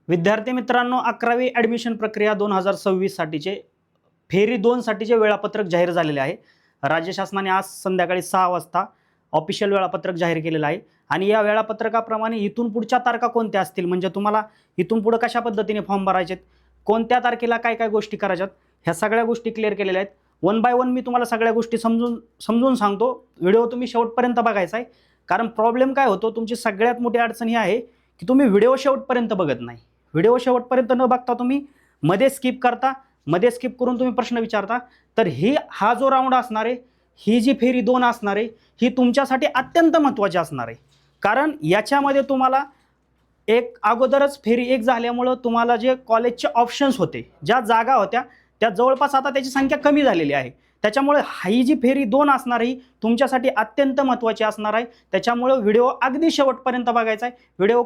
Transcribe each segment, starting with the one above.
विद्यार्थी मित्रांनो, 11वी ॲडमिशन प्रक्रिया 2026 साठीचे फेरी 2 साठीचे वेळापत्रक जाहीर झालेले आहे. राज्य शासनाने आज संध्याकाळी 6 वाजता ऑफिशियल वेळापत्रक जाहीर केलेलं आहे आणि या वेळापत्रकाप्रमाणे इथून पुढच्या तारखा कोणत्या असतील, म्हणजे तुम्हाला इथून पुढे कशा पद्धतीने फॉर्म भरायचे, कोणत्या तारखेला काय काय गोष्टी करायच्यात, ह्या सगळ्या गोष्टी क्लिअर केलेल्या आहेत. वन बाय वन मी तुम्हाला सगळ्या गोष्टी समजून सांगतो. व्हिडिओ तुम्ही शेवटपर्यंत बघायचा आहे, कारण प्रॉब्लेम काय होतो, तुमची सगळ्यात मोठी अडचण ही आहे की तुम्ही व्हिडिओ शेवटपर्यंत बघत नाही. व्हिडिओ शेवटपर्यंत न बघता तुम्ही मध्ये स्किप करता, मध्ये स्किप करून तुम्ही प्रश्न विचारता. तर हा जो राऊंड असणार आहे, ही जी फेरी 2 असणार आहे, ही तुमच्यासाठी अत्यंत महत्त्वाची असणार आहे. कारण याच्यामध्ये तुम्हाला एक अगोदरच फेरी 1 झाल्यामुळं तुम्हाला जे कॉलेजचे ऑप्शन्स होते, ज्या जागा होत्या, त्या जवळपास आता त्याची संख्या कमी झालेली आहे. त्याच्यामुळे ही जी फेरी 2 असणार आहे तुमच्यासाठी अत्यंत महत्त्वाची असणार आहे. त्याच्यामुळं व्हिडिओ अगदी शेवटपर्यंत बघायचा आहे. व्हिडिओ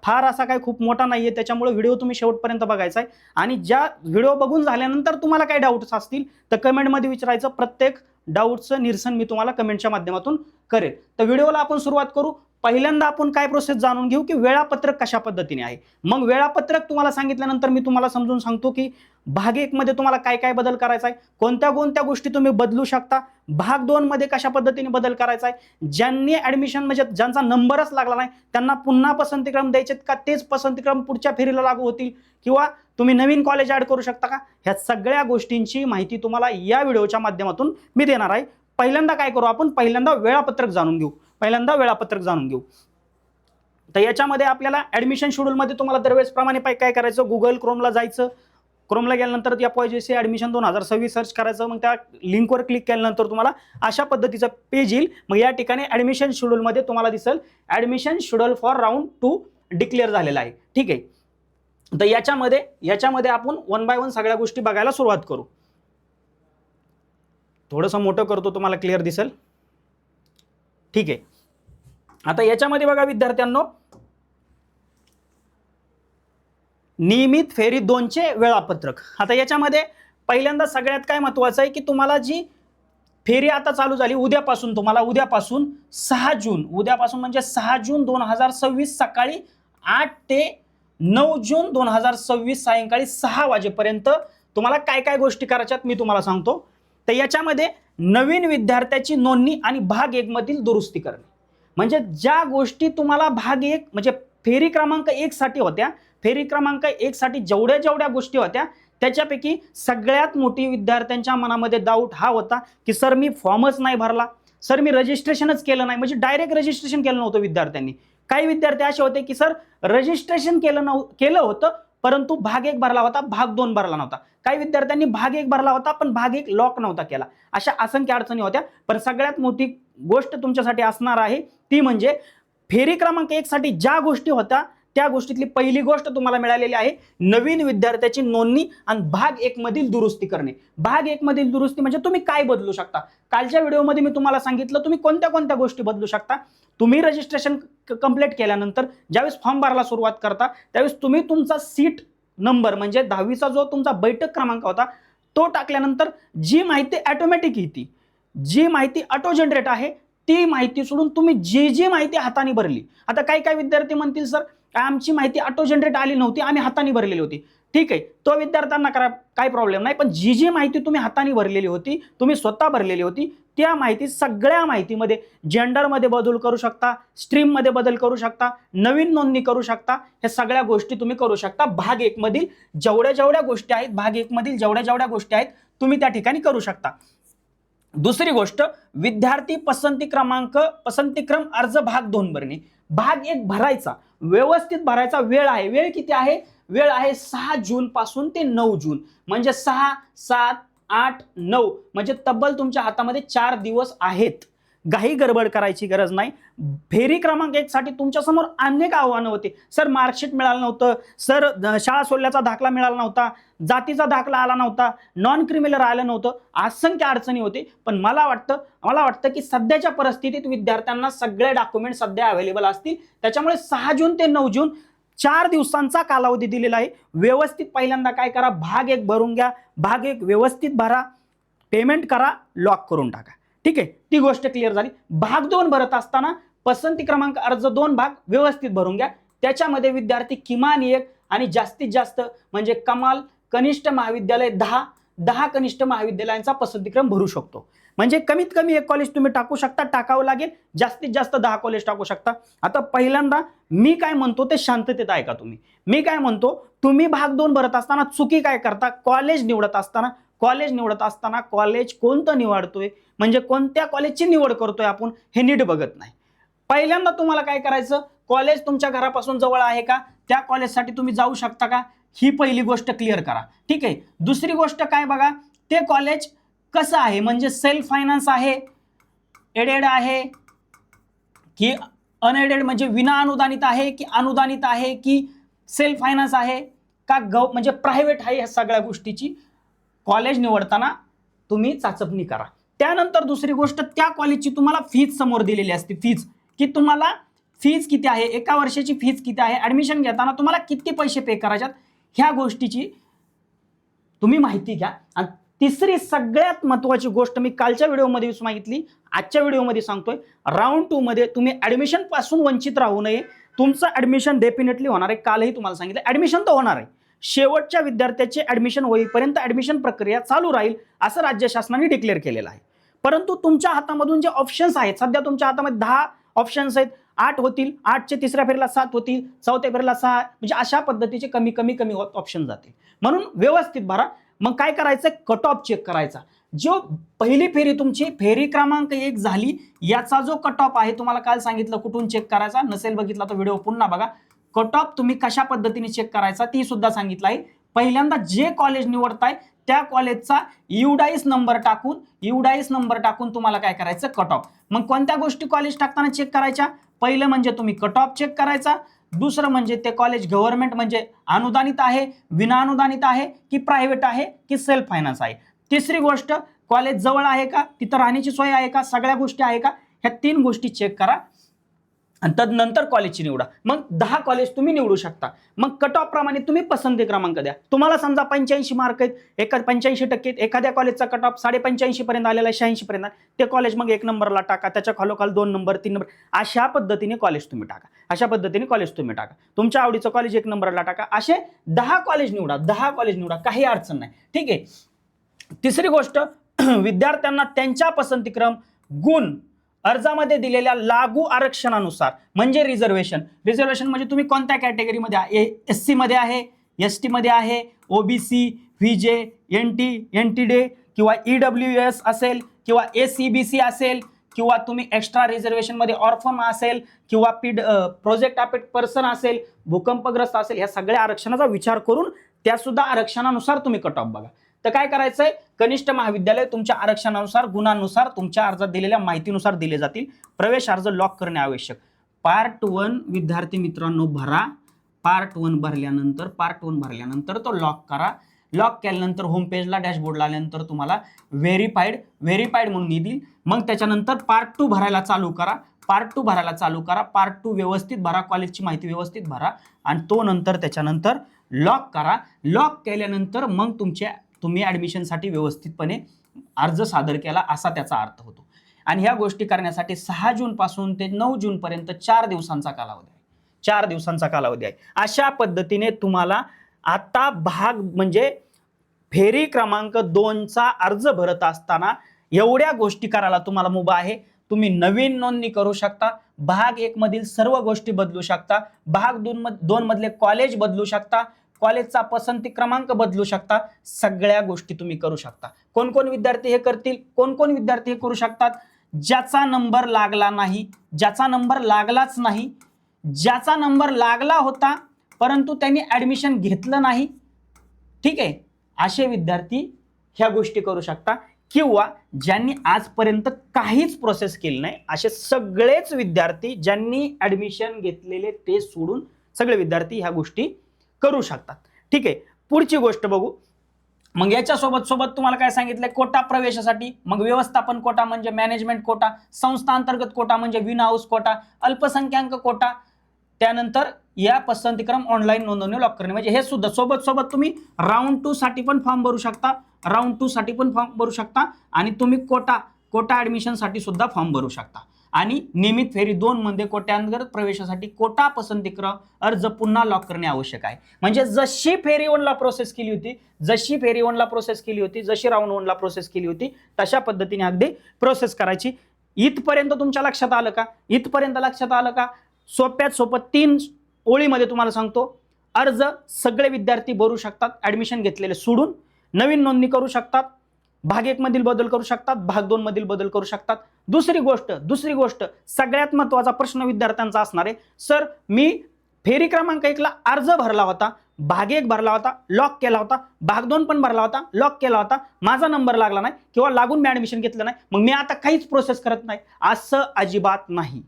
फार असा काही खूप मोठा नाही आहे, त्याच्यामुळे व्हिडिओ तुम्ही शेवटपर्यंत बघायचा आहे. आणि ज्या व्हिडिओ बघून झाल्यानंतर तुम्हाला काही डाऊट्स असतील तर कमेंटमध्ये विचारायचं. प्रत्येक डाऊटचं निरसन मी तुम्हाला कमेंटच्या माध्यमातून करेल. तर व्हिडिओला आपण सुरुवात करू. पहिल्यांदा आपण काय प्रोसेस जाणून घेऊ की वेळापत्रक कशा पद्धतीने आहे. मग वेळापत्रक तुम्हाला सांगितल्यानंतर मी तुम्हाला समजून सांगतो की भाग 1 मध्ये तुम्हाला काय काय बदल करायचा आहे, कोणत्या कोणत्या गोष्टी तुम्ही बदलू शकता, भाग 2 मध्ये कशा पद्धतीने बदल करायचा आहे, ज्यांनी ॲडमिशन म्हणजे ज्यांचा नंबरच लागला नाही त्यांना पुन्हा पसंतीक्रम द्यायचे का तेच पसंतीक्रम पुढच्या फेरीला लागू होतील, किंवा तुम्ही नवीन कॉलेज ॲड करू शकता का, ह्या सगळ्या गोष्टींची माहिती तुम्हाला या व्हिडिओच्या माध्यमातून मी देणार आहे. पहिल्यांदा काय करू आपण, पहिल्यांदा वेळापत्रक जाणून घेऊ. तर याच्यामध्ये आपल्याला ॲडमिशन शेड्यूलमध्ये तुम्हाला दरवेळेसप्रमाणे काय करायचं, गुगल क्रोमला जायचं. क्रोमला गेल्यानंतर FYGC ॲडमिशन 2026 सर्च करायचं. मग त्या लिंकवर क्लिक केल्यानंतर तुम्हाला अशा पद्धतीचं पेज येईल. मग या ठिकाणी ॲडमिशन शेड्यूलमध्ये तुम्हाला दिसेल admission schedule for round 2 declare झालेला आहे. ठीक आहे. तर याच्यामध्ये आपण वन बाय वन सगळ्या गोष्टी बघायला सुरुवात करू. थोडंसं मोठं करतो, तुम्हाला क्लिअर दिसेल. ठीक आहे. आता याच्यामध्ये बघा विद्यार्थ्यांनो, नियमित फेरी 2चे वेळापत्रक. आता याच्यामध्ये पहिल्यांदा सगळ्यात काय महत्त्वाचं आहे की तुम्हाला जी फेरी आता चालू झाली उद्यापासून 6 जून, उद्यापासून म्हणजे 6 जून 2026 सकाळी 8 ते 9 जून 2026 सायंकाळी 6 वाजेपर्यंत तुम्हाला काय काय गोष्टी करायच्यात मी तुम्हाला सांगतो. तर याच्यामध्ये नवीन विद्यार्थ्याची नोंदणी आणि भाग 1 मधील दुरुस्ती करणे, म्हणजे ज्या गोष्टी तुम्हाला भाग 1 म्हणजे फेरी क्रमांक 1 साठी होत्या, फेरी क्रमांक 1 साठी जेवढ्या गोष्टी होत्या त्याच्यापैकी सगळ्यात मोठी विद्यार्थ्यांच्या मनामध्ये डाऊट हा होता की सर मी फॉर्मच नाही भरला, सर मी रजिस्ट्रेशनच केलं नाही, म्हणजे डायरेक्ट रजिस्ट्रेशन केलं नव्हतं विद्यार्थ्यांनी. काही विद्यार्थी असे होते की सर रजिस्ट्रेशन केलं होतं परंतु भाग 1 भरला होता, भाग 2 भरला नव्हता. काही विद्यार्थ्यांनी भाग 1 भरला होता पण भाग 1 लॉक नव्हता केला. अशा असंख्य अडचणी होत्या. पण सगळ्यात मोठी गोष्ट तुमच्यासाठी असणार आहे ती म्हणजे फेरी क्रमांक 1 साठी ज्या गोष्टी होत्या त्या गोष्टीतली पहिली गोष्ट तुम्हाला मिळालेली आहे, नवीन विद्यार्थ्याची नोंदणी आणि भाग 1 मधील दुरुस्ती करणे. भाग 1 मधील दुरुस्ती म्हणजे तुम्ही काय बदलू शकता. कालच्या व्हिडिओमध्ये मी तुम्हाला सांगितलं तुम्ही कोणत्या कोणत्या गोष्टी बदलू शकता. तुम्ही रजिस्ट्रेशन कंप्लीट केल्यानंतर ज्यावेळेस फॉर्म भरायला सुरुवात करता त्यावेळेस तुम्ही तुमचा सीट नंबर म्हणजे 10वीचा जो तुमचा बैठक क्रमांक होता तो टाकल्यानंतर जी माहिती ऑटोमॅटिक येते, जी माहिती ऑटो जनरेट आहे, ती माहिती सोडून तुम्ही जी माहिती हाताने भरली. आता काही विद्यार्थी म्हणतील सर आमची माहिती ऑटो जनरेट आली नव्हती, आम्ही हाताने भरलेली होती. ठीक आहे, तो विद्यार्थ्यांना काही प्रॉब्लेम नाही. पण जी माहिती तुम्ही हाताने भरलेली होती, तुम्ही स्वतः भरलेली होती, त्या माहिती सगळ्या माहितीमध्ये जेंडरमध्ये बदल करू शकता, स्ट्रीममध्ये बदल करू शकता, नवीन नोंदणी करू शकता. ह्या सगळ्या गोष्टी तुम्ही करू शकता. भाग 1 मधील जेवढ्या गोष्टी आहेत, भाग 1 मधील जेवढ्या गोष्टी आहेत तुम्ही त्या ठिकाणी करू शकता. दुसरी गोष्ट, विद्यार्थी पसंतीक्रम अर्ज भाग 2 भरणे. भाग 1 भरायचा, व्यवस्थित भरायचा. वेळ किती आहे, वेळ आहे 6 जून पासून ते 9 जून, म्हणजे 6, 7, 8, 9 म्हणजे तब्बल तुमच्या हातामध्ये 4 दिवस आहेत. काही गडबड करायची गरज नाही. फेरी क्रमांक 1 साठी तुमच्यासमोर अनेक आव्हानं होती. सर मार्कशीट मिळालं नव्हतं, सर शाळा सोडल्याचा दाखला मिळाला नव्हता, जातीचा दाखला आला नव्हता, नॉन क्रिमिनल आलं नव्हतं, असंख्य अडचणी होती. पण मला वाटतं की सध्याच्या परिस्थितीत विद्यार्थ्यांना सगळे डॉक्युमेंट सध्या अवेलेबल असतील. त्याच्यामुळे 6 जून ते 9 जून 4 दिवसांचा कालावधी दिलेला आहे. व्यवस्थित पहिल्यांदा काय करा, भाग 1 भरून घ्या. भाग 1 व्यवस्थित भरा, पेमेंट करा, लॉक करून टाका. ठीक आहे, ती गोष्ट क्लिअर झाली. भाग 2 भरत असताना पसंती क्रमांक अर्ज 2 भाग व्यवस्थित भरून घ्या. त्याच्यामध्ये विद्यार्थी किमान 1 आणि जास्तीत जास्त म्हणजे कमाल कनिष्ठ महाविद्यालय 10 कनिष्ठ महाविद्यालयांचा पसंतीक्रम भरू शकतो. म्हणजे कमीत कमी एक कॉलेज तुम्ही टाकू शकता, टाकावं लागेल. जास्तीत जास्त 10 कॉलेज टाकू शकता. आता पहिल्यांदा मी काय म्हणतो ते शांततेत ऐका तुम्ही. मी काय म्हणतो, तुम्ही भाग 2 भरत असताना चुकी काय करता, कॉलेज निवडत असताना कॉलेज कोणतं निवडतोय, म्हणजे कोणत्या कॉलेजची निवड करतोय आपण, हे नीट बघत नाही. पहिल्यांदा तुम्हाला काय करायचं, कॉलेज तुमच्या घरापासून जवळ आहे का, त्या कॉलेजसाठी तुम्ही जाऊ शकता का, ही पहिली गोष्ट क्लिअर करा. ठीक आहे. दुसरी गोष्ट काय बघा, ते कॉलेज कसं आहे, म्हणजे सेल्फ फायनान्स आहे, एडेड आहे की अनएडेड, म्हणजे विना अनुदानित आहे की अनुदानित आहे की सेल्फ फायनान्स आहे का म्हणजे प्रायव्हेट आहे, ह्या सगळ्या गोष्टीची कॉलेज निवडताना तुम्ही चाचपणी करा. त्यानंतर दुसरी गोष्ट, त्या कॉलेजची तुम्हाला फीज समोर दिलेली असते, फीज की तुम्हाला फीज किती आहे, एका वर्षाची फीज किती आहे, ऍडमिशन घेताना तुम्हाला किती पैसे पे करायच्यात, ह्या गोष्टीची तुम्ही माहिती घ्या. आणि तिसरी सगळ्यात महत्त्वाची गोष्ट मी कालच्या व्हिडिओमध्ये सांगितली, आजच्या व्हिडिओमध्ये सांगतोय, राऊंड 2 मध्ये तुम्ही ऍडमिशन पासून वंचित राहू नये. तुमचं ऍडमिशन डेफिनेटली होणार आहे. कालही तुम्हाला सांगितलं ऍडमिशन तर होणार आहे. शेवटच्या विद्यार्थ्याचे ऍडमिशन होईपर्यंत ऍडमिशन प्रक्रिया चालू राहील असं राज्य शासनाने डिक्लेअर केलेलं आहे. परंतु तुमच्या हातामधून जे ऑप्शन्स आहेत, सध्या तुमच्या हातामध्ये 10 ऑप्शन्स आहेत, 8 होतील, 8चे तिसऱ्या फेरीला 7 होतील, चौथ्या फेरीला 6, म्हणजे अशा पद्धतीचे कमी ऑप्शन जातील. म्हणून व्यवस्थित भरा. मग काय करायचं, कट ऑफ चेक करायचा. जो पहिली फेरी तुमची फेरी क्रमांक 1 झाली, याचा जो कट ऑफ आहे, तुम्हाला काल सांगितलं कुठून चेक करायचा, नसेल बघितला तर व्हिडिओ पुन्हा बघा. कट ऑफ तुम्ही कशा पद्धतीने चेक करायचा ती सुद्धा सांगितलं आहे. पहिल्यांदा जे कॉलेज निवडताय त्या कॉलेजचा युडाईस नंबर टाकून तुम्हाला काय करायचं, कट ऑफ. मग कोणत्या गोष्टी कॉलेज टाकताना चेक करायच्या, पहिलं म्हणजे तुम्ही कट ऑफ चेक करायचा, दुसरं म्हणजे ते कॉलेज गव्हर्नमेंट म्हणजे अनुदानित आहे, विना अनुदानित आहे की प्रायव्हेट आहे की सेल्फ फायनान्स आहे. तिसरी गोष्ट, कॉलेज जवळ आहे का, तिथं राहण्याची सोय आहे का, सगळ्या गोष्टी आहे का, ह्या 3 गोष्टी चेक करा आणि तदनंतर कॉलेजची निवडा. मग 10 कॉलेज तुम्ही निवडू शकता. मग कट ऑफ प्रमाणे तुम्ही पसंती क्रमांक द्या. तुम्हाला समजा 85 मार्क आहेत, 85% एखाद्या कॉलेजचा कट ऑफ 85.5 पर्यंत आलेला आहे, 86 पर्यंत, ते कॉलेज मग 1 नंबरला टाका, त्याच्या खालोखाल 2 नंबर 3 नंबर, अशा पद्धतीने कॉलेज तुम्ही टाका. तुमच्या आवडीचं कॉलेज 1 नंबरला टाका. असे 10 कॉलेज निवडा, काही अडचण नाही. ठीक आहे. तिसरी गोष्ट, विद्यार्थ्यांना त्यांच्या पसंतीक्रम गुण अर्जामध्ये दिलेल्या लागू आरक्षणानुसार, म्हणजे रिझर्वेशन म्हणजे तुम्ही कोणत्या कॅटेगरीमध्ये आहे, SC मध्ये आहे, ST मध्ये आहे, OBC, VJ, NT डे किंवा EWS असेल किंवा ACBC असेल किंवा तुम्ही एक्स्ट्रा रिझर्वेशन मध्ये ऑर्फन असेल किंवा प्रोजेक्ट अफेक्ट पर्सन असेल, भूकंपग्रस्त असेल, ह्या सगळ्या आरक्षणाचा विचार करून त्या सुद्धा आरक्षणानुसार तुम्ही कट ऑफ बघा. तर काय करायचंय, कनिष्ठ महाविद्यालय तुमच्या आरक्षणानुसार, गुणांनुसार, तुमच्या अर्जात दिलेल्या माहितीनुसार दिले जातील. प्रवेश अर्ज लॉक करणे आवश्यक. पार्ट 1 विद्यार्थी मित्रांनो भरा. पार्ट 1 भरल्यानंतर तो लॉक करा. लॉक केल्यानंतर होम पेजला, डॅशबोर्डला आल्यानंतर तुम्हाला व्हेरीफाईड म्हणून येईल. मग त्याच्यानंतर पार्ट 2 भरायला चालू करा. पार्ट 2 व्यवस्थित भरा, कॉलेजची माहिती व्यवस्थित भरा आणि तो नंतर त्याच्यानंतर लॉक करा. लॉक केल्यानंतर मग तुम्ही ऍडमिशनसाठी व्यवस्थितपणे अर्ज सादर केला असा त्याचा अर्थ होतो. आणि ह्या गोष्टी करण्यासाठी 6 जून पासून ते 9 जून पर्यंत 4 दिवसांचा कालावधी आहे. अशा पद्धतीने तुम्हाला आता भाग म्हणजे फेरी क्रमांक 2चा अर्ज भरत असताना एवढ्या गोष्टी करायला तुम्हाला मुभा आहे. तुम्ही नवीन नोंदणी करू शकता, भाग 1 मधील सर्व गोष्टी बदलू शकता, भाग 2 मधले कॉलेज बदलू शकता, कॉलेजचा पसंती क्रमांक बदलू शकता, सगळ्या गोष्टी तुम्ही करू शकता. कोण विद्यार्थी हे करतील, कोण विद्यार्थी हे करू शकतात, ज्याचा नंबर लागलाच नाही, ज्याचा नंबर लागला होता परंतु त्यांनी ऍडमिशन घेतलं नाही, ठीक आहे, असे विद्यार्थी ह्या गोष्टी करू शकता. किंवा ज्यांनी आजपर्यंत काहीच प्रोसेस केली नाही, असे सगळेच विद्यार्थी ज्यांनी ऍडमिशन घेतलेले ते सोडून सगळे विद्यार्थी ह्या गोष्टी करू शकतात. ठीक आहे. पुढची गोष्ट बघू. मग याच्या सोबत तुम्हाला काय सांगितलंय, कोटा प्रवेशासाठी. मग व्यवस्थापन कोटा म्हणजे मॅनेजमेंट कोटा, संस्था अंतर्गत कोटा म्हणजे विन हाऊस कोटा, अल्पसंख्याक कोटा, त्यानंतर या पसंतीक्रम ऑनलाईन नोंदवणी लॉक करणे. म्हणजे हे सुद्धा सोबत तुम्ही राऊंड 2 साठी पण फॉर्म भरू शकता, आणि तुम्ही कोटा ऍडमिशन साठी सुद्धा फॉर्म भरू शकता. आणि नियमित फेरी 2 मध्ये कोट्यांतर्गत प्रवेशासाठी कोटा पसंतीक्रम अर्ज पुन्हा लॉक करणे आवश्यक आहे. म्हणजे जशी फेरी 1 ला प्रोसेस केली होती, जशी फेरी 1 ला प्रोसेस केली होती, जशी राऊंड 1 ला प्रोसेस केली होती, तशा पद्धतीने अगदी प्रोसेस करायची. इथपर्यंत तुमच्या लक्षात आलं का? इथपर्यंत लक्षात आलं का? सोप्यात सोपं 3 ओळीमध्ये तुम्हाला सांगतो. अर्ज सगळे विद्यार्थी भरू शकतात, ऍडमिशन घेतलेले सोडून. नवीन नोंदणी करू शकतात, भाग 1 मधील बदल करू शकतात, भाग 2 मधील बदल करू शकतात. दुसरी गोष्ट सगळ्यात महत्त्वाचा प्रश्न विद्यार्थ्यांचा असणार आहे, सर मी फेरी क्रमांक 1 ला अर्ज भरला होता, भाग 1 भरला होता, लॉक केला होता, भाग 2 पण भरला होता, लॉक केला होता, माझा नंबर लागला नाही किंवा लागून मी ऍडमिशन घेतलं नाही, मग मी आता काहीच प्रोसेस करत नाही. असं अजिबात नाही.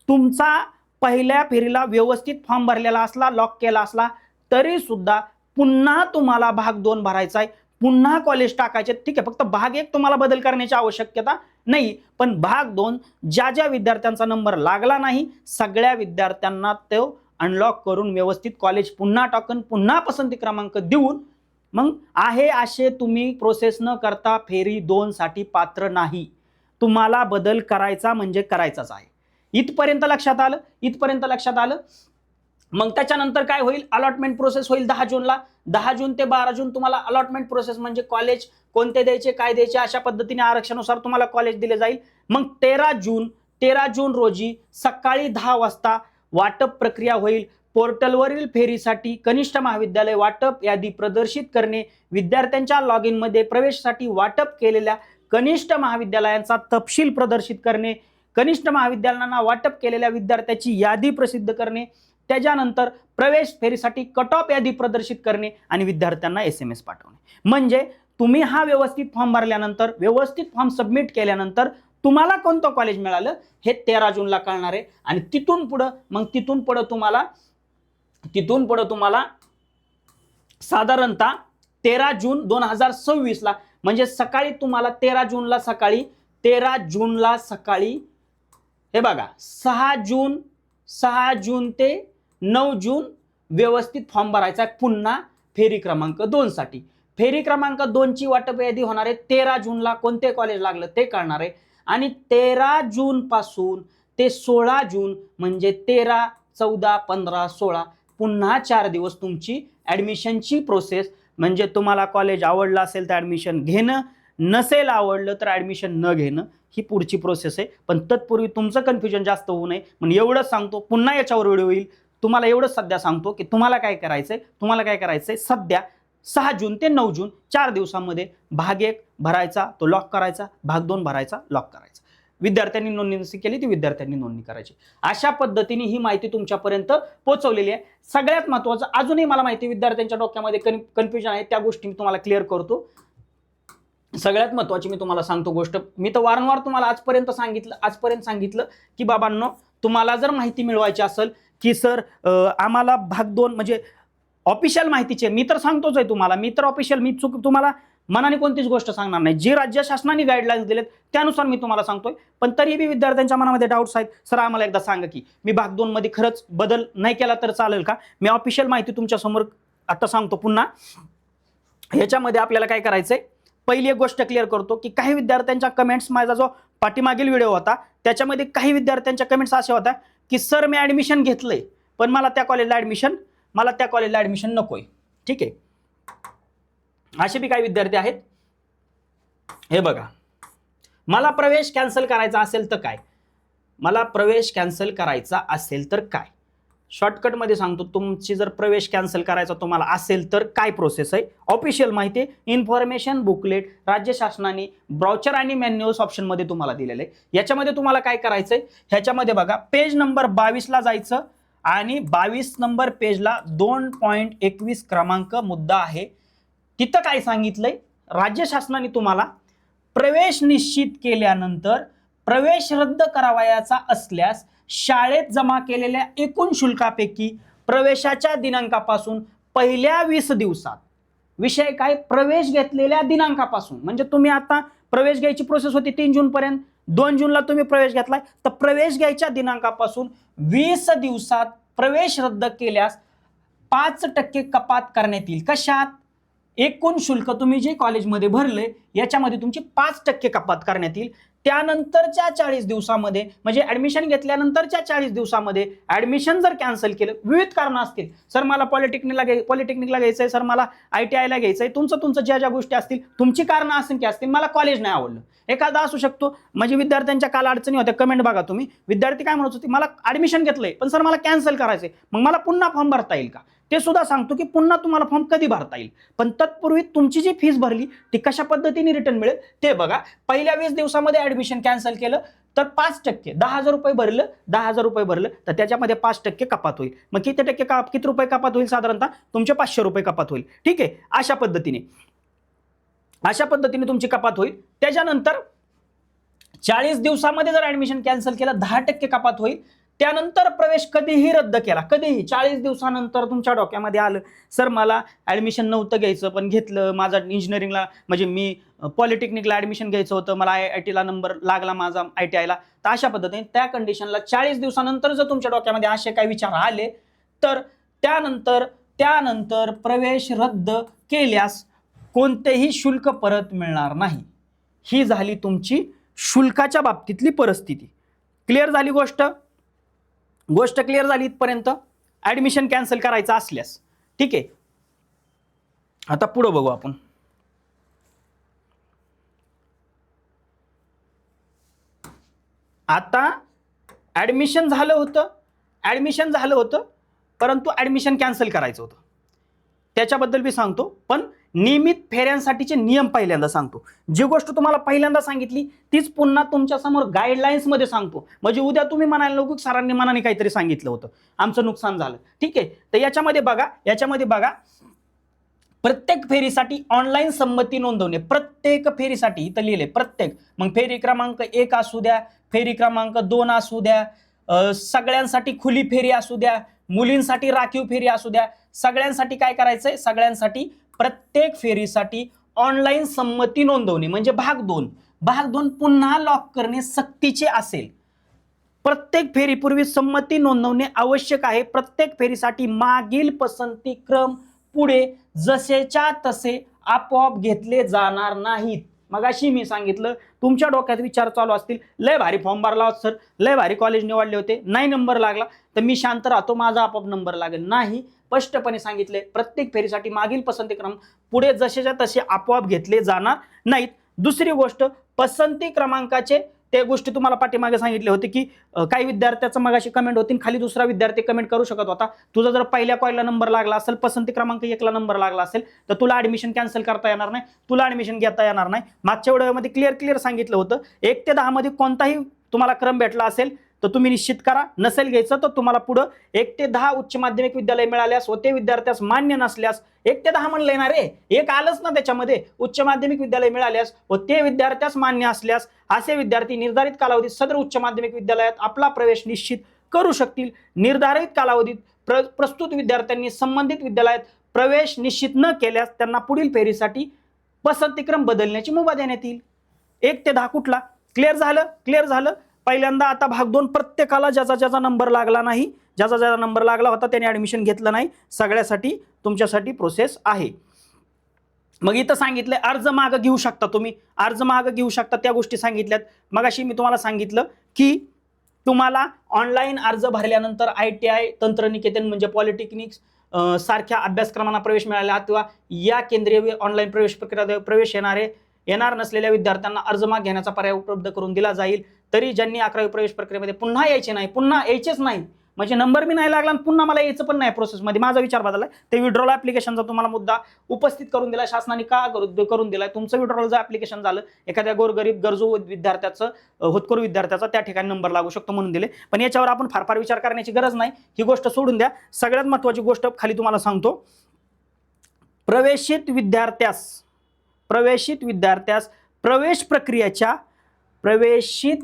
तुमचा पहिल्या फेरीला व्यवस्थित फॉर्म भरलेला असला, लॉक केला असला, तरी सुद्धा पुन्हा तुम्हाला भाग 2 भरायचा आहे, पुन्हा कॉलेज टाकायचे. ठीक आहे, फक्त भाग 1 तुम्हाला बदल करण्याची आवश्यकता नाही, पण भाग 2 ज्या ज्या विद्यार्थ्यांचा नंबर लागला नाही, सगळ्या विद्यार्थ्यांना तो अनलॉक करून व्यवस्थित कॉलेज पुन्हा टाकून पुन्हा पसंती क्रमांक देऊन मग आहे असे तुम्ही प्रोसेस न करता फेरी 2 साठी पात्र नाही. तुम्हाला बदल करायचा म्हणजे करायचाच आहे. इथपर्यंत लक्षात आलं? इथपर्यंत लक्षात आलं? मग त्याच्यानंतर काय होईल? अलॉटमेंट प्रोसेस होईल 10 जूनला. 10 जून ते 12 जून तुम्हाला अलॉटमेंट प्रोसेस म्हणजे कॉलेज कोणते द्यायचे, काय द्यायचे, अशा पद्धतीने आरक्षणानुसार तुम्हाला कॉलेज दिले जाईल. मग 13 जून रोजी सकाळी 10 वाजता वाटप प्रक्रिया होईल. पोर्टलवरील फेरीसाठी कनिष्ठ महाविद्यालय वाटप यादी प्रदर्शित करणे, विद्यार्थ्यांच्या लॉग इन मध्ये प्रवेशासाठी वाटप केलेल्या कनिष्ठ महाविद्यालयांचा तपशील प्रदर्शित करणे, कनिष्ठ महाविद्यालयांना वाटप केलेल्या विद्यार्थ्यांची यादी प्रसिद्ध करणे, त्याच्यानंतर प्रवेश फेरीसाठी कट ऑफ यादी प्रदर्शित करणे आणि विद्यार्थ्यांना SMS पाठवणे. म्हणजे तुम्ही हा व्यवस्थित फॉर्म भरल्यानंतर, व्यवस्थित फॉर्म सबमिट केल्यानंतर तुम्हाला कोणतं कॉलेज मिळालं हे 13 जूनला कळणार आहे. आणि तिथून पुढे तुम्हाला साधारणतः 13 जून 2026 ला म्हणजे सकाळी तुम्हाला 13 जूनला सकाळी हे बघा 6 जून ते 9 जून व्यवस्थित फॉर्म भरायचा आहे पुन्हा फेरी क्रमांक 2 साठी. फेरी क्रमांक 2 ची वाटप यादी होणार आहे 13 जूनला. कोणते कॉलेज लागलं ते कळणार आहे. आणि 13 जून पासून ते 16 जून म्हणजे 13, 14, 15, 16 पुन्हा 4 दिवस तुमची ऍडमिशनची प्रोसेस. म्हणजे तुम्हाला कॉलेज आवडलं असेल तर ऍडमिशन घेणं, नसेल आवडलं तर ऍडमिशन न घेणं, ही पुढची प्रोसेस आहे. पण तत्पूर्वी तुमचं कन्फ्युजन जास्त होऊ नये म्हणून एवढंच सांगतो. पुन्हा याच्यावर व्हिडिओ होईल. तुम्हाला एवढंच सध्या सांगतो की तुम्हाला काय करायचंय सध्या 6 जून ते 9 जून 4 दिवसांमध्ये भाग 1 भरायचा, तो लॉक करायचा, भाग 2 भरायचा, लॉक करायचा. विद्यार्थ्यांनी नोंदणी केली ती विद्यार्थ्यांनी नोंदणी करायची. अशा पद्धतीने ही माहिती तुमच्यापर्यंत पोहोचवलेली आहे. सगळ्यात महत्त्वाचं अजूनही मला माहिती विद्यार्थ्यांच्या डोक्यामध्ये कन्फ्युजन आहे, त्या गोष्टी मी तुम्हाला क्लिअर करतो. सगळ्यात महत्त्वाची मी तुम्हाला सांगतो गोष्ट, मी तर वारंवार तुम्हाला आजपर्यंत सांगितलं की बाबांनो, तुम्हाला जर माहिती मिळवायची असेल की सर आम्हाला भाग 2 म्हणजे ऑफिशियल माहितीचे, मी तर सांगतोच आहे तुम्हाला, मी तर ऑफिशियल, मी तुम्हाला मनाने कोणतीच गोष्ट सांगणार नाही. जे राज्य शासनाने गाईडलाईन्स दिलेत त्यानुसार मी तुम्हाला सांगतोय. पण तरीही विद्यार्थ्यांच्या मनामध्ये डाऊट्स आहेत, सर आम्हाला एकदा सांगा की मी भाग 2 मध्ये खरंच बदल नाही केला तर चालेल का? मी ऑफिशियल माहिती तुमच्या समोर आता सांगतो पुन्हा. ह्याच्यामध्ये आपल्याला काय करायचंय, पहिली एक गोष्ट क्लिअर करतो की काही विद्यार्थ्यांच्या कमेंट्स, माझा जो पाठीमागील व्हिडिओ होता त्याच्यामध्ये काही विद्यार्थ्यांच्या कमेंट्स अशा होत्या की सर मी ऍडमिशन घेतलंय पण मला त्या कॉलेजला ऍडमिशन नकोय. ठीक आहे, असे बी काही विद्यार्थी आहेत. हे बघा, मला प्रवेश कॅन्सल करायचा असेल तर काय, शॉर्टकटमध्ये सांगतो. तुमची जर प्रवेश कॅन्सल करायचा तुम्हाला असेल तर काय प्रोसेस आहे, ऑफिशियल माहिती, इन्फॉर्मेशन बुकलेट राज्य शासनाने ब्राउचर आणि मॅन्युअल्स ऑप्शनमध्ये तुम्हाला दिलेलं आहे. याच्यामध्ये तुम्हाला काय करायचंय, ह्याच्यामध्ये बघा पेज नंबर 22 ला जायचं आणि 22 नंबर पेजला 2.21 क्रमांक मुद्दा आहे. तिथं काय सांगितलंय, राज्य शासनाने तुम्हाला प्रवेश निश्चित केल्यानंतर प्रवेश रद्द करावयाचा असल्यास शाळेत जमा केलेल्या एकूण शुल्कापैकी प्रवेशाच्या दिनांकापासून पहिल्या 20 दिवसात, विषय काय, प्रवेश घेतलेल्या दिनांकापासून, म्हणजे तुम्ही आता प्रवेश घ्यायची प्रोसेस होती 3 जून पर्यंत, 2 जूनला तुम्ही प्रवेश घेतलाय, तर प्रवेश घ्यायच्या दिनांकापासून 20 दिवसात प्रवेश रद्द केल्यास 5% कपात करण्यात येईल. कशात, एकूण शुल्क तुम्ही जे कॉलेजमध्ये भरले याच्यामध्ये तुमची 5% कपात करण्यात येईल. त्यानंतरच्या 40 दिवसामध्ये म्हणजे ऍडमिशन घेतल्यानंतरच्या 40 दिवसामध्ये ऍडमिशन जर कॅन्सल केलं, विविध कारण असतील, सर मला पॉलिटेक्निकला घ्यायचंय, सर मला ITI ला घ्यायचंय, तुमचं ज्या ज्या गोष्टी असतील, तुमची कारणं असेल की असतील, मला कॉलेज नाही आवडलं, एखादा असू शकतो. म्हणजे विद्यार्थ्यांच्या काल अडचणी होत्या, कमेंट बघा तुम्ही. विद्यार्थी काय म्हणत होते, मला ऍडमिशन घेतलंय पण सर मला कॅन्सल करायचंय, मग मला पुन्हा फॉर्म भरता येईल का? ते सुद्धा सांगतो की पुन्हा तुम्हाला फॉर्म कधी भरता येईल, पण तत्पूर्वी तुमची जी फीस भरली ती कशा पद्धतीने रिटर्न मिळेल ते बघा. पहिल्या 20 दिवसामध्ये ऍडमिशन कॅन्सल केलं तर 5%, 10,000 रुपये भरलं, 10,000 रुपये भरलं तर त्याच्यामध्ये 5% कपात होईल. मग किती रुपये कपात होईल? साधारणतः तुमचे 500 रुपये कपात होईल. ठीक आहे, अशा पद्धतीने तुमची कपात होईल. त्याच्यानंतर 40 दिवसामध्ये जर ऍडमिशन कॅन्सल केलं 10% कपात होईल. त्यानंतर प्रवेश कधीही रद्द केला, कधीही 40 दिवसानंतर तुमच्या डोक्यामध्ये आलं, सर मला ऍडमिशन नव्हतं घ्यायचं पण घेतलं, माझा इंजिनिअरिंगला म्हणजे मी पॉलिटेक्निकला ऍडमिशन घ्यायचं होतं, मला IIT ला नंबर लागला माझा ITI ला, तर अशा पद्धतीने त्या कंडिशनला 40 दिवसानंतर जर तुमच्या डोक्यामध्ये असे काही विचार आले तर त्यानंतर प्रवेश रद्द केल्यास कोणतेही शुल्क परत मिळणार नाही. ही झाली तुमची शुल्काच्या बाबतीतली परिस्थिती. क्लिअर झाली गोष्ट क्लिअर झाली इथपर्यंत ऍडमिशन कॅन्सल करायचं असल्यास. ठीक आहे, आता पुढे बघू आपण. आता ऍडमिशन झालं होतं परंतु ऍडमिशन कॅन्सल करायचं होतं, त्याच्याबद्दल मी सांगतो. पण नियमित फेऱ्यांसाठीचे नियम पहिल्यांदा सांगतो. जी गोष्ट तुम्हाला पहिल्यांदा सांगितली तीच पुन्हा तुमच्या समोर गाईडलाईन्स मध्ये सांगतो, म्हणजे उद्या तुम्ही म्हणायला नको सरांनी मनाने काहीतरी सांगितलं होतं, आमचं नुकसान झालं. ठीक आहे, तर याच्यामध्ये बघा प्रत्येक फेरीसाठी ऑनलाईन संमती नोंदवणे. प्रत्येक फेरीसाठी इथं लिहिले प्रत्येक, मग फेरी क्रमांक 1 असू द्या, फेरी क्रमांक 2 असू द्या, सगळ्यांसाठी खुली फेरी असू द्या, मुलींसाठी राखीव फेरी असू द्या, सगळ्यांसाठी काय करायचंय, सगळ्यांसाठी प्रत्येक फेरीसाठी ऑनलाईन संमती नोंदवणे. म्हणजे भाग 2 पुन्हा लॉक करणे सक्तीचे असेल. प्रत्येक फेरीपूर्वी संमती नोंदवणे आवश्यक आहे. प्रत्येक फेरीसाठी मागील पसंती क्रम पुढे जसेच्या तसे आपोआप घेतले जाणार नाहीत. मगाशी मी सांगितलं, तुमच्या डोक्यात विचार चालू असतील, लय भारी फॉर्म भरला होता सर, लय भारी कॉलेज निवडले होते, नाही नंबर लागला तर मी शांत राहतो, माझा आपोआप नंबर लागेल. नाही, स्पष्टपणे सांगितले, प्रत्येक फेरीसाठी मागील पसंती क्रम पुढे जसेच्या तसे आपोआप घेतले जाणार नाहीत. दुसरी गोष्ट, पसंती क्रमांकाचे ते गोष्टी तुम्हाला पाठीमागे सांगितले होते की काही विद्यार्थ्याचं मगाशी कमेंट होती, खाली दुसरा विद्यार्थी कमेंट करू शकत होता, तुझा जर पहिल्या कॉईलला नंबर लागला असेल, पसंती क्रमांक 1 ला नंबर लागला असेल तर तुला ऍडमिशन कॅन्सल करता येणार नाही, तुला ऍडमिशन घेता येणार नाही. मागच्या व्हिडिओमध्ये क्लिअर सांगितलं होतं, 1 ते 10 मध्ये कोणताही तुम्हाला क्रम भेटला असेल तर तुम्ही निश्चित करा, नसेल घ्यायचं तर तुम्हाला पुढे 1 ते 10 उच्च माध्यमिक विद्यालय मिळाल्यास व ते विद्यार्थ्यास मान्य नसल्यास, 1 ते 10 म्हणलं येणार रे, एक आलंच ना त्याच्यामध्ये, उच्च माध्यमिक विद्यालय मिळाल्यास व ते विद्यार्थ्यास मान्य असल्यास असे विद्यार्थी निर्धारित कालावधीत सदर उच्च माध्यमिक विद्यालयात आपला प्रवेश निश्चित करू शकतील. निर्धारित कालावधीत प्रस्तुत विद्यार्थ्यांनी संबंधित विद्यालयात प्रवेश निश्चित न केल्यास त्यांना पुढील फेरीसाठी पसंतीक्रम बदलण्याची मुभा देण्यात येईल. 1 ते 10 कुठला? क्लिअर झालं. पहिल्यांदा आता भाग 2, प्रत्येकाला ज्याचा नंबर लागला नाही, ज्याचा नंबर लागला होता त्याने ऍडमिशन घेतलं नाही, सगळ्यासाठी तुमच्यासाठी प्रोसेस आहे. मग इथं सांगितलंय अर्ज मागे घेऊ शकता, तुम्ही अर्ज मागे घेऊ शकता, त्या गोष्टी सांगितल्यात. मगाशी मी तुम्हाला सांगितलं की तुम्हाला ऑनलाईन अर्ज भरल्यानंतर ITI, तंत्रनिकेतन म्हणजे पॉलिटेक्निक्स सारख्या अभ्यासक्रमांना प्रवेश मिळाला अथवा या केंद्रीय ऑनलाईन प्रवेश प्रक्रिया प्रवेश येणार नसलेल्या विद्यार्थ्यांना अर्ज मागे घेण्याचा पर्याय उपलब्ध करून दिला जाईल. तरी ज्यांनी 11वी प्रवेश प्रक्रियेमध्ये पुन्हा यायचेच नाही, म्हणजे नंबर मी नाही लागला आणि पुन्हा मला यायचं पण नाही प्रोसेसमध्ये, माझा विचार बदललाय, ते विड्रॉल ऍप्लिकेशनचा तुम्हाला मुद्दा उपस्थित करून दिला शासनाने. का करून दिलाय? तुमचं विड्रॉलचं ऍप्लिकेशन झालं, एखाद्या गोरगरीब गरजू विद्यार्थ्याचं, होतकरू विद्यार्थ्याचा त्या ठिकाणी नंबर लागू शकतो म्हणून दिले. पण याच्यावर आपण फार विचार करण्याची गरज नाही, ही गोष्ट सोडून द्या. सगळ्यात महत्वाची गोष्ट खाली तुम्हाला सांगतो, प्रवेशित विद्यार्थ्यास प्रवेशित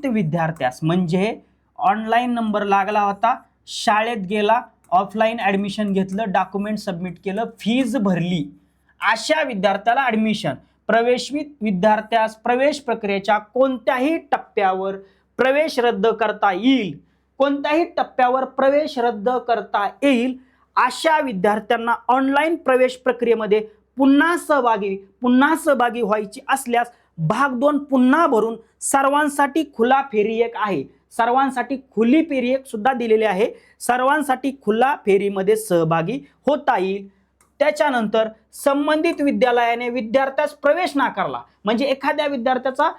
विद्यार्थ्यास म्हणजे ऑनलाईन नंबर लागला होता, शाळेत गेला, ऑफलाईन ऍडमिशन घेतलं, डॉक्युमेंट सबमिट केलं, फीज भरली, अशा विद्यार्थ्याला ऍडमिशन. प्रवेशित विद्यार्थ्यास प्रवेश प्रक्रियेच्या कोणत्याही टप्प्यावर प्रवेश रद्द करता येईल, अशा विद्यार्थ्यांना ऑनलाईन प्रवेश प्रक्रियेमध्ये पुन्हा सहभागी व्हायची असल्यास भाग 2 पुन्हा भरून सर्वांसाठी खुला फेरी एक आहे, सर्वांसाठी खुली फेरी एक सुद्धा दिलेली आहे, सर्वांसाठी खुला फेरीमध्ये सहभागी होता येईल. त्याच्यानंतर संबंधित विद्यालयाने विद्यार्थ्यास प्रवेश नाकारला, म्हणजे एखाद्या विद्यार्थ्याचा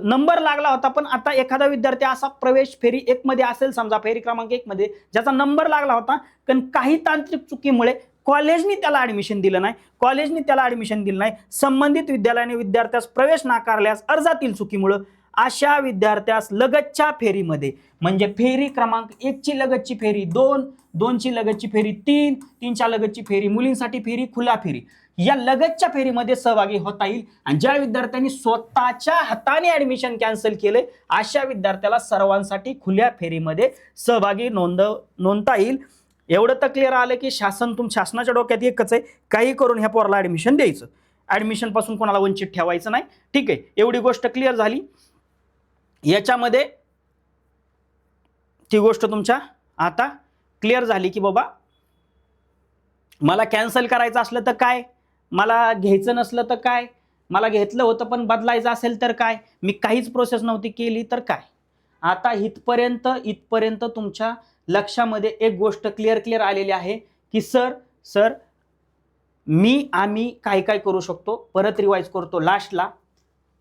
नंबर लागला होता पण आता एखादा विद्यार्थी असा प्रवेश फेरी 1 मध्ये असेल, समजा फेरी क्रमांक 1 मध्ये ज्याचा नंबर लागला होता पण काही तांत्रिक चुकीमुळे कॉलेजनी त्याला ऍडमिशन दिलं नाही, संबंधित विद्यालयाने विद्यार्थ्यास प्रवेश नाकारल्यास अर्जातील चुकीमुळे अशा विद्यार्थ्यास लगतच्या फेरीमध्ये, म्हणजे फेरी क्रमांक 1 ची लगतची फेरी 2, 2 ची लगतची फेरी 3, 3 च्या लगतची फेरी, मुलींसाठी फेरी खुला फेरी, या लगतच्या फेरीमध्ये सहभागी होता येईल. आणि ज्या विद्यार्थ्यांनी स्वतःच्या हाताने ऍडमिशन कॅन्सल केले अशा विद्यार्थ्याला सर्वांसाठी खुल्या फेरीमध्ये सहभागी नोंदता येईल. एवढं तर क्लिअर आलं की शासनाच्या डोक्यात एकच आहे, काही करून ह्या पोराला ऍडमिशन द्यायचं, ऍडमिशन पासून कोणाला वंचित ठेवायचं नाही. ठीक आहे, एवढी गोष्ट क्लिअर झाली. याच्यामध्ये ती गोष्ट तुमच्या आता क्लिअर झाली की बाबा मला कॅन्सल करायचं असलं तर काय, मला घ्यायचं नसलं तर काय, मला घेतलं होतं पण बदलायचं असेल तर काय, मी काहीच प्रोसेस नव्हती केली तर काय. आता इथपर्यंत तुमच्या लक्षामध्ये एक गोष्ट क्लिअर आलेली आहे की सर आम्ही काय काय करू शकतो. परत रिवाइज करतो.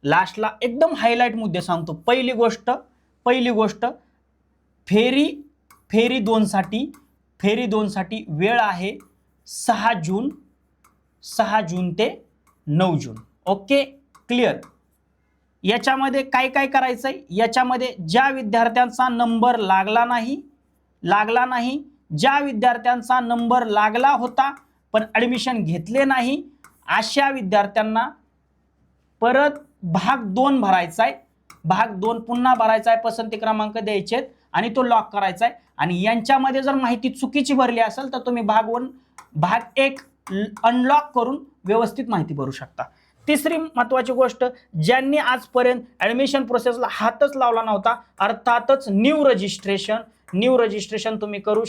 लास्टला एकदम हायलाइट मुद्दे सांगतो. पहिली गोष्ट फेरी 2 साठी वेळ आहे 6 जून ते 9 जून. Okay, clear. याच्यामध्ये काय काय करायचंय, याच्यामध्ये ज्या विद्यार्थ्यांचा नंबर लागला नाही, ज्या विद्यार्थ्यांचा नंबर लागला होता पण ऍडमिशन घेतले नाही अशा विद्यार्थ्यांना परत भाग 2 भरायचा आहे, भाग 2 पुन्हा भरायचा आहे, पसंती क्रमांक द्यायचे आणि तो लॉक करायचा आहे. आणि यांच्यामध्ये जर माहिती चुकीची भरली असेल तर तुम्ही भाग 1 अनलॉक करून व्यवस्थित माहिती भरू शकता. तिसरी महत्वाची गोष्ट, ज्यांनी आजपर्यंत ऍडमिशन प्रोसेसला हातच लावला नव्हता, अर्थातच न्यू रजिस्ट्रेशन तुम्ही करू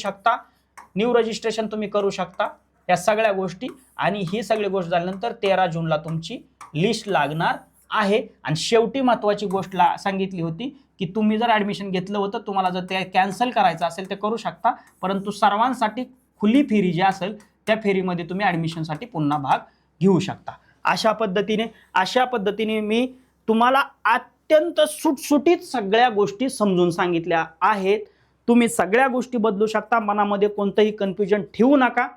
शकता या सगळ्या गोष्टी. आणि ही सगळी गोष्ट झाल्यानंतर 13 जूनला तुमची लिस्ट लागणार आहे. आणि शेवटी महत्वाची गोष्ट सांगितली होती की तुम्ही जर ऍडमिशन घेतलं होतं, तुम्हाला जर ते कॅन्सल करायचं असेल ते करू शकता, परंतु सर्वांसाठी खुली फेरी जी असेल त्या फेरीमध्ये तुम्ही ऍडमिशनसाठी पुन्हा भाग घेऊ शकता. अशा पद्धतीने मी तुम्हाला अत्यंत सुटसुटीत सगळ्या गोष्टी समजून सांगितल्या आहेत. तुम्ही सगळ्या गोष्टी बदलू शकता, मनामध्ये कोणतंही कन्फ्युजन ठेवू नका.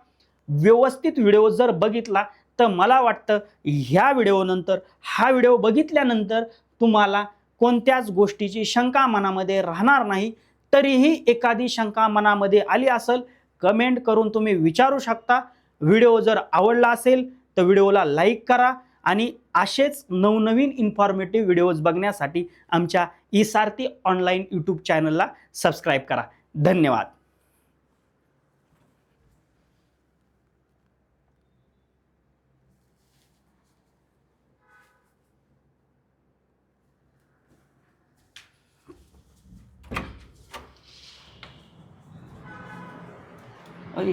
व्यवस्थित व्हिडिओ जर बघितला तर मला वाटतं ह्या व्हिडिओनंतर, हा व्हिडिओ बघितल्यानंतर तुम्हाला कोणत्याच गोष्टीची शंका मनामध्ये राहणार नाही. तरीही एखादी शंका मनामध्ये आली असेल कमेंट करून तुम्ही विचारू शकता. व्हिडिओ जर आवडला असेल तर व्हिडिओला लाईक करा आणि असेच नवनवीन इन्फॉर्मेटिव्ह व्हिडिओज बघण्यासाठी आमच्या ईसारथी ऑनलाईन यूट्यूब चॅनलला सबस्क्राईब करा. धन्यवाद. अरे